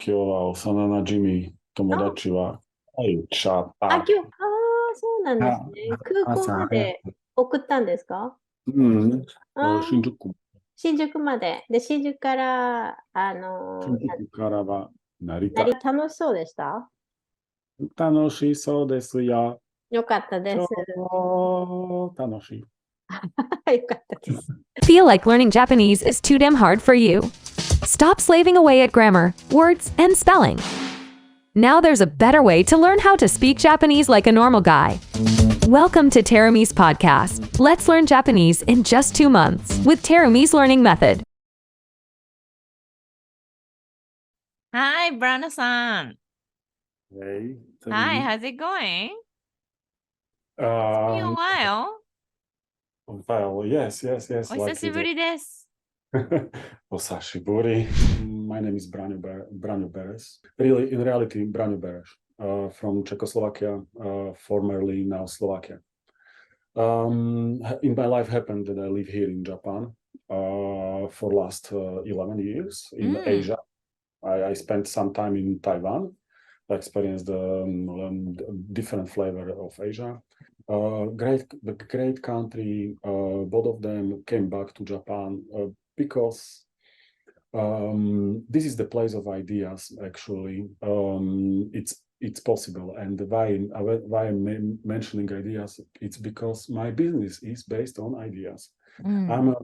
今日は幼馴染友あ、達は会っちゃっあ、た。そうなんですあ、ね。空港朝早く。まで送ったんですか？うん。あー、新宿、新宿まで。で、新宿から、新宿からは成田。楽しそうでした？楽しそうですよ。よかったです。超楽しい。よかったです。Feel like learning Japanese is too damn hard for you? Stop slaving away at grammar, words, and spelling. Now there's a better way to learn how to speak Japanese like a normal guy. Welcome to Terumi's podcast. Let's learn Japanese in just 2 months with Terumi's learning method. Hi, Brano さん。Hey, tell Hi, me. how's it going? It's been a Um, while. well, yes, お久 like し it. ぶりです。Osashiburi. My name is Brano Beres. Really, in reality, Brano Beres, from Czechoslovakia, formerly now Slovakia. In my life happened that I live here in Japan for last 11 years in Asia. I spent some time in Taiwan. I experienced the different flavor of Asia. Great country. Both of them came back to Japan because this is the place of ideas. Actually, it's possible. And why I'm mentioning ideas? It's because my business is based on ideas. I'm a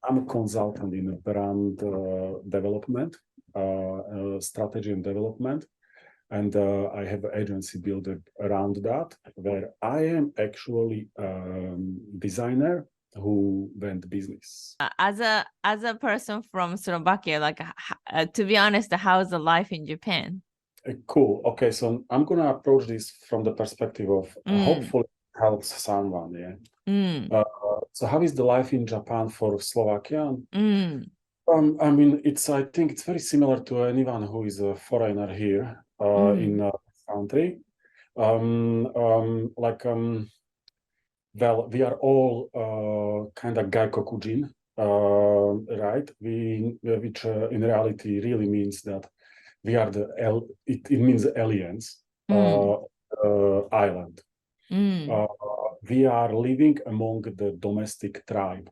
I'm a consultant in brand development, strategy and development, and I have an agency built around that, where I am actually designer who went business. As a person from Slovakia, like to be honest, how's the life in Japan? Cool. Okay, so I'm gonna approach this from the perspective of Mm, hopefully helps someone. Yeah. mm, So how is the life in Japan for Slovakia? mm, I mean, I think it's very similar to anyone who is a foreigner here in mm, this country. Like, well, we are all kind of gaikokujin, right? Which in reality really means that we are it means aliens, mm, island. mm, Uh, we are living among the domestic tribe,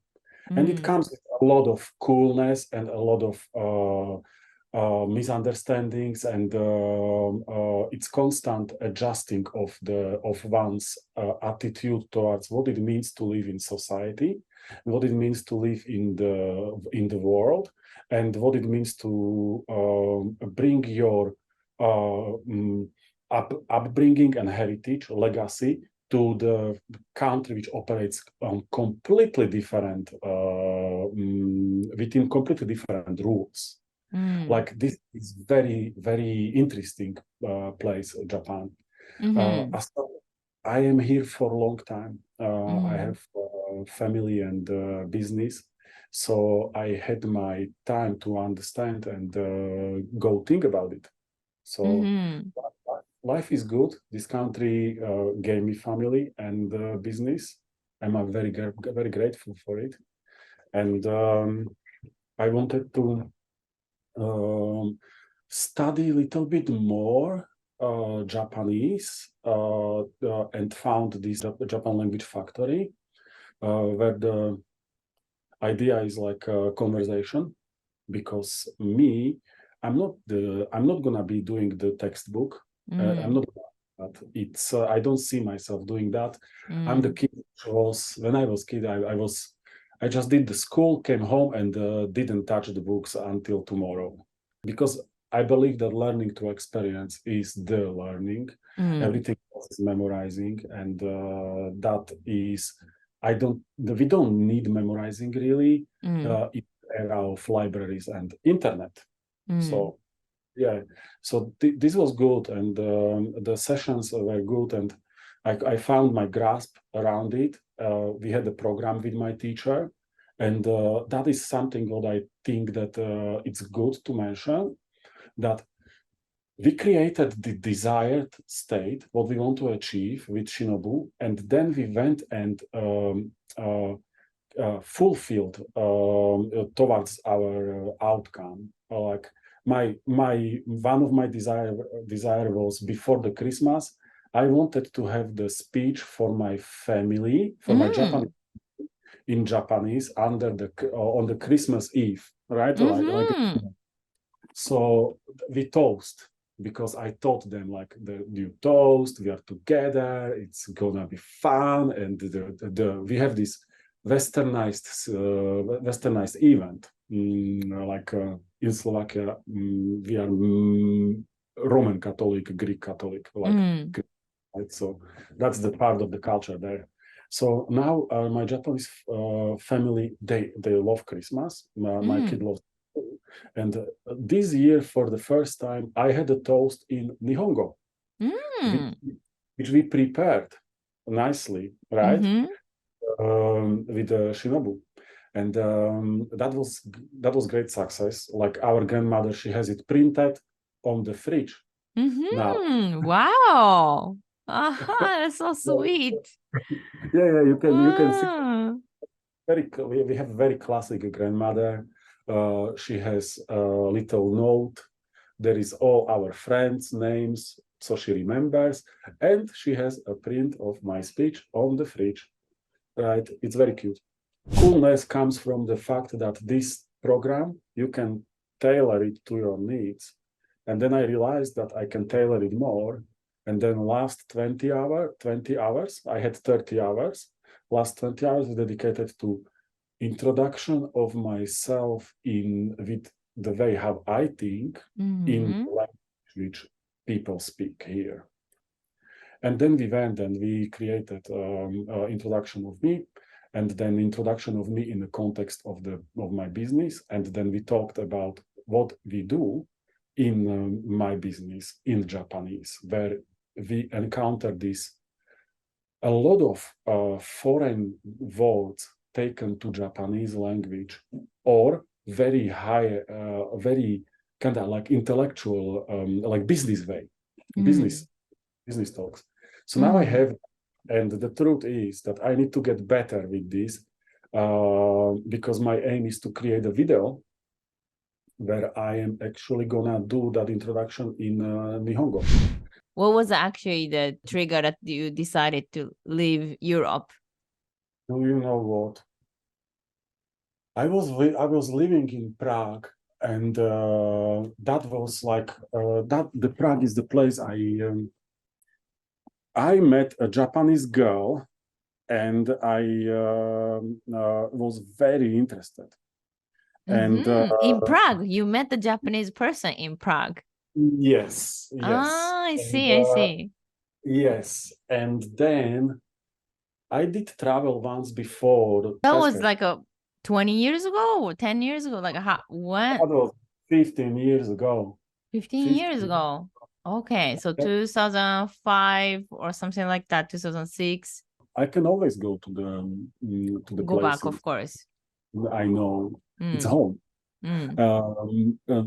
and it mm, comes with a lot of coolness and a lot of misunderstandings, and it's constant adjusting of one's attitude towards what it means to live in society, what it means to live in the world, and what it means to bring your upbringing and heritage legacy to the country which operates on completely different within completely different rules. mm, Like, this is very interesting place, Japan. mm, As I am here for a long time. I mm, have family and business, so I had my time to understand and go think about it. So mm, life is good. This country gave me family and business, and I'm very grateful for it. And I wanted to um, study a little bit more Japanese and found this Japan Language Factory, where the idea is like a conversation. Because I'm not gonna be doing the textbook. I'm mm, not. It's I don't see myself doing that. I'm the mm, kid who was when I was kid. I just did the school, came home, and didn't touch the books until tomorrow, because I believe that learning through experience is the learning. mm, Everything else is memorizing, and that is we don't need memorizing really mm, in the era of libraries and internet. mm, So yeah, so this was good, and the sessions were good, and I found my grasp around it. We had a program with my teacher, and that is something what I think that it's good to mention, that we created the desired state, what we want to achieve with Shinobu, and then we went and fulfilled towards our outcome. Like, one of my desire was before the Christmas. I wanted to have the speech for my family, for my Japanese in Japanese under on the Christmas Eve, right? So we toast because I taught them like you toast, we are together, it's gonna be fun, and we have this westernized event. Like in Slovakia, we are Roman Catholic, Greek Catholic, like right? So that's the part of the culture there. So now my Japanese family, they love Christmas. My kid loves. And this year, for the first time, I had a toast in Nihongo, which we prepared nicely, right? With Shinobu. And that was great success. Like our grandmother, she has it printed on the fridge. Now. Wow. That's so sweet. Yeah, you can see. We have a very classic grandmother. She has a little note. There is all our friends' names, so she remembers, and she has a print of my speech on the fridge. Right? It's very cute. Coolness comes from the fact that this program, you can tailor it to your needs. And then I realized that I can tailor it more. And then last 20 hours, I had 30 hours. Last 20 hours is dedicated to introduction of myself with the way how I think in language which people speak here. And then we went and we created introduction of me, and then introduction of me in the context of my business. And then we talked about what we do in my business in Japanese, where we encounter a lot of foreign words taken to Japanese language, or very high, very kind of like intellectual, like business way, business talks. So now I have, and the truth is that I need to get better with this, because my aim is to create a video where I am actually gonna do that introduction in Nihongo. What was actually the trigger that you decided to leave Europe? Do you know what? I was living in Prague, and that was like the Prague is the place I met a Japanese girl, and I was very interested. And in Prague, you met the Japanese person in Prague. Yes. I see. Yes, and then I did travel once before. That was like 20 years ago or 10 years ago? Like when? That was 15 years ago. 15 years ago. Okay, so 2005 or something like that, 2006. I can always go to the Go places. back, of course. I know it's home.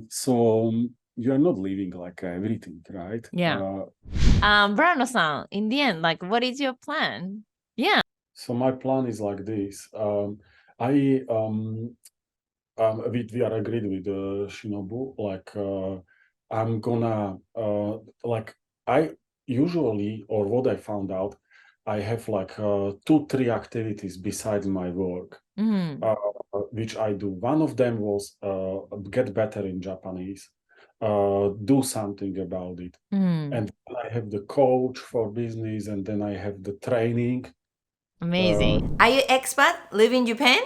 So you are not living like everything, right? Yeah. Brano-san, in the end, like, what is your plan? Yeah. So my plan is like this. We are agreed with Shinobu. Like I'm gonna like I usually, or what I found out, I have like 2-3 activities besides my work, which I do. One of them was get better in Japanese, do something about it, and I have the coach for business, and then I have the training. Amazing. Are you expat live in Japan?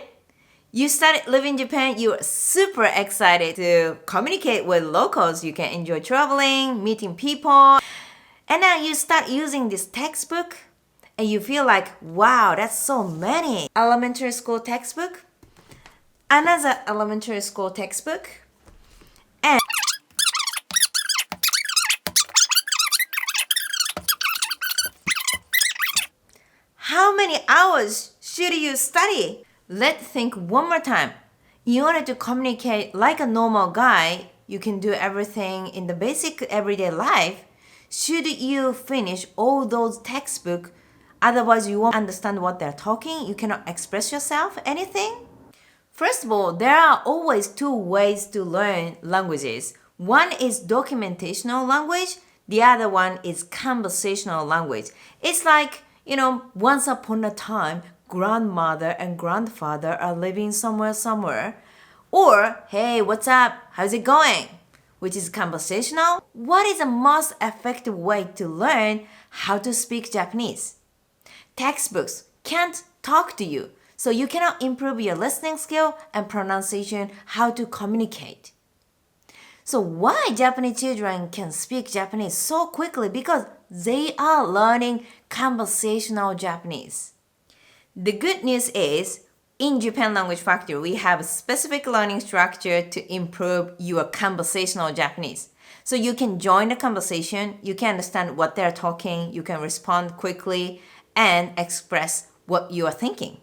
You started living in Japan, you're super excited to communicate with locals. You can enjoy traveling, meeting people. And now you start using this textbook and you feel like, wow, that's so many. Elementary school textbook, another elementary school textbook, and how many hours should you study? Let's think one more time. In order to communicate like a normal guy, you can do everything in the basic everyday life. Should you finish all those textbooks? Otherwise, you won't understand what they're talking. You cannot express yourself, anything. First of all, there are always 2 ways to learn languages. One is documentational language, the other one is conversational language. It's like, once upon a time, grandmother and grandfather are living somewhere. Or, hey, what's up? How's it going? Which is conversational. What is the most effective way to learn how to speak Japanese? Textbooks can't talk to you, so you cannot improve your listening skill and pronunciation, how to communicate. So why Japanese children can speak Japanese so quickly? Because they are learning conversational Japanese. The good news is, in Japan Language Factory, we have a specific learning structure to improve your conversational Japanese. So you can join the conversation, you can understand what they're talking, you can respond quickly, and express what you are thinking.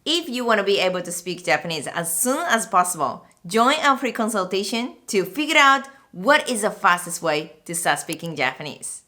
If you want to be able to speak Japanese as soon as possible, join our free consultation to figure out what is the fastest way to start speaking Japanese.